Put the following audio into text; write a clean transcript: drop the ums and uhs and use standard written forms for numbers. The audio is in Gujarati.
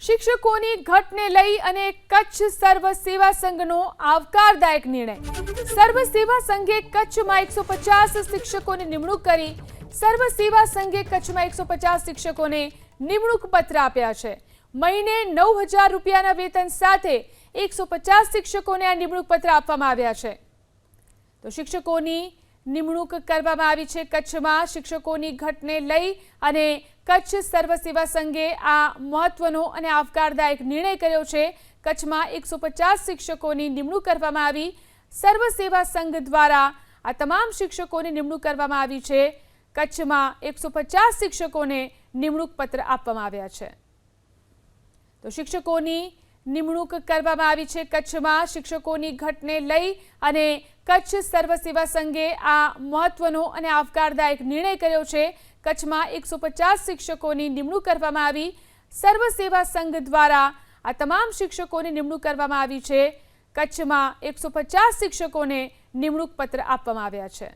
શિક્ષકોની ઘટને લઈ અને કચ્છ સર્વ સેવા સંઘનો આવકારદાયક નિર્ણય। સર્વ સેવા સંઘે કચ્છમાં 150 શિક્ષકોની નિમણૂક કરી। સર્વ સેવા સંઘે કચ્છમાં 150 શિક્ષકોને નિમણૂક પત્ર આપ્યા છે। મહિને 9000 રૂપિયાના વેતન સાથે 150 શિક્ષકોને આ નિમણૂક પત્ર આપવામાં આવ્યા છે। તો શિક્ષકોની નિમણૂક કરવામાં આવી છે। કચ્છમાં શિક્ષકોની ઘટને લઈ અને કચ્છ સર્વ સેવા સંઘે આ મહત્વનો અને આવકારદાયક નિર્ણય કર્યો છે। કચ્છમાં 150 શિક્ષકોની નિમણૂક કરવામાં આવી। સર્વ સેવા સંઘ દ્વારા આ તમામ શિક્ષકોની નિમણૂક કરવામાં આવી છે। કચ્છમાં 150 શિક્ષકોને નિમણૂક પત્ર આપવામાં આવ્યા છે। તો શિક્ષકોની નિમણૂક કરવામાં આવી છે। કચ્છમાં શિક્ષકોની ઘટને લઈ અને કચ્છ સર્વ સેવા સંઘે આ મહત્વનો અને આવકારદાયક નિર્ણય કર્યો છે। કચ્છમાં 150 શિક્ષકોની નિમણૂક કરવામાં આવી। સર્વ સેવા સંઘ દ્વારા આ તમામ શિક્ષકોની નિમણૂક કરવામાં આવી છે। કચ્છમાં 150 શિક્ષકોને નિમણૂક પત્ર આપવામાં આવ્યા છે।